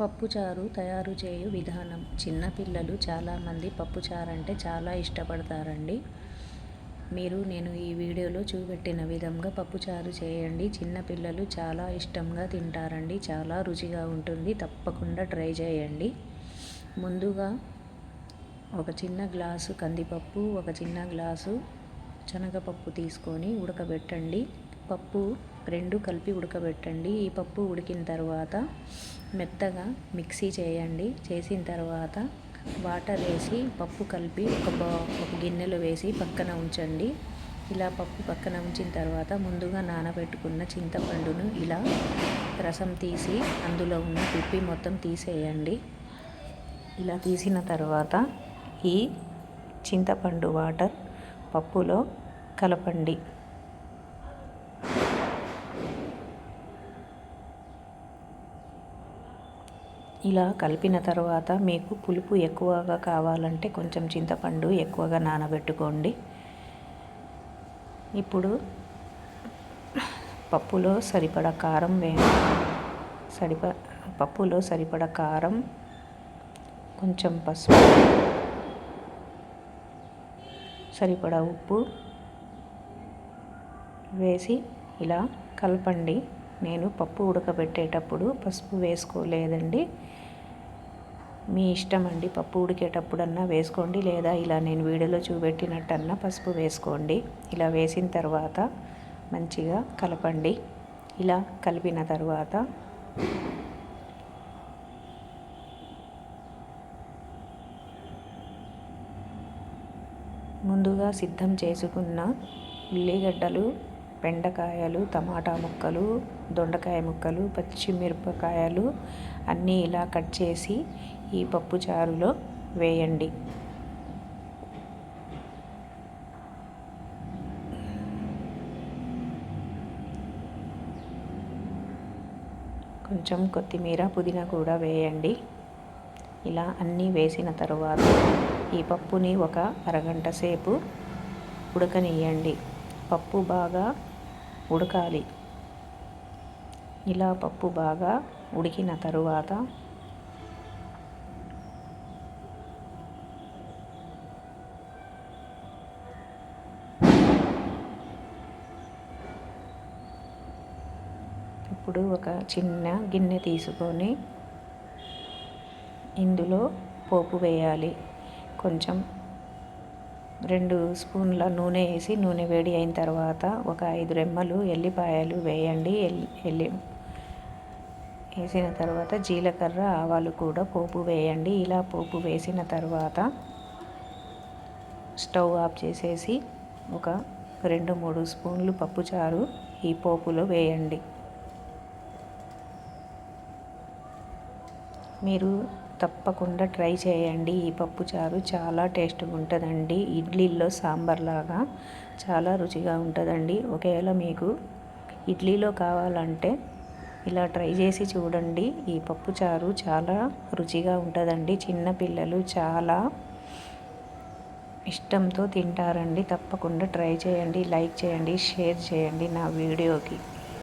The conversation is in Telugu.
పప్పుచారు తయారు చేయు విధానం. చిన్నపిల్లలు చాలామంది పప్పుచారు అంటే చాలా ఇష్టపడతారండి. నేను ఈ వీడియోలో చూపెట్టిన విధంగా పప్పుచారు చేయండి. చిన్నపిల్లలు చాలా ఇష్టంగా తింటారండి. చాలా రుచిగా ఉంటుంది. తప్పకుండా ట్రై చేయండి. ముందుగా ఒక చిన్న గ్లాసు కందిపప్పు, ఒక చిన్న గ్లాసు శనగపప్పు తీసుకొని ఉడకబెట్టండి. పప్పు రెండు కలిపి ఉడకబెట్టండి. ఈ పప్పు ఉడికిన తర్వాత మెత్తగా మిక్సీ చేయండి. చేసిన తర్వాత వాటర్ వేసి పప్పు కలిపి ఒక గిన్నెలో వేసి పక్కన ఉంచండి. ఇలా పప్పు పక్కన ఉంచిన తర్వాత ముందుగా నానబెట్టుకున్న చింతపండును ఇలా రసం తీసి అందులో ఉన్న పిప్పి మొత్తం తీసేయండి. ఇలా తీసిన తర్వాత ఈ చింతపండు వాటర్ పప్పులో కలపండి. ఇలా కలిపిన తర్వాత మీకు పులుపు ఎక్కువగా కావాలంటే కొంచెం చింతపండు ఎక్కువగా నానబెట్టుకోండి. ఇప్పుడు పప్పులో సరిపడా కారం పప్పులో సరిపడా కారం, కొంచెం పసుపు, సరిపడా ఉప్పు వేసి ఇలా కలపండి. నేను పప్పు ఉడకబెట్టేటప్పుడు పసుపు వేసుకోలేదండి. మీ ఇష్టం అండి. పప్పు ఉడికేటప్పుడన్నా వేసుకోండి, లేదా ఇలా నేను వీడియోలో చూపెట్టినట్టన్నా పసుపు వేసుకోండి. ఇలా వేసిన తర్వాత మంచిగా కలపండి. ఇలా కలిపిన తర్వాత ముందుగా సిద్ధం చేసుకున్న ఉల్లిగడ్డలు, బెండకాయలు, టమాటా ముక్కలు, దొండకాయ ముక్కలు, పచ్చిమిరపకాయలు అన్నీ ఇలా కట్ చేసి ఈ పప్పు చారులో వేయండి. కొంచెం కొత్తిమీర, పుదీనా కూడా వేయండి. ఇలా అన్నీ వేసిన తర్వాత ఈ పప్పుని ఒక అరగంట సేపు ఉడకనియండి. పప్పు బాగా ఉడకాలి. ఇలా పప్పు బాగా ఉడికిన తరువాత ఇప్పుడు ఒక చిన్న గిన్నె తీసుకొని ఇందులో పోపు వేయాలి. కొంచెం 2 స్పూన్ల నూనె వేసి నూనె వేడి అయిన తర్వాత ఒక 5 రెమ్మలు ఎల్లిపాయలు వేయండి. వేసిన తర్వాత జీలకర్ర, ఆవాలు కూడా పోపు వేయండి. ఇలా పోపు వేసిన తర్వాత స్టవ్ ఆఫ్ చేసేసి ఒక 2-3 స్పూన్లు పప్పుచారు ఈ పోపులో వేయండి. మీరు తప్పకుండా ట్రై చేయండి. ఈ పప్పుచారు చాలా టేస్ట్గా ఉంటుందండి. ఇడ్లీలో సాంబార్ లాగా చాలా రుచిగా ఉంటుందండి. ఒకవేళ మీకు ఇడ్లీలో కావాలంటే ఇలా ట్రై చేసి చూడండి. ఈ పప్పుచారు చాలా రుచిగా ఉంటుందండి. చిన్నపిల్లలు చాలా ఇష్టంతో తింటారండి. తప్పకుండా ట్రై చేయండి. లైక్ చేయండి, షేర్ చేయండి నా వీడియోకి.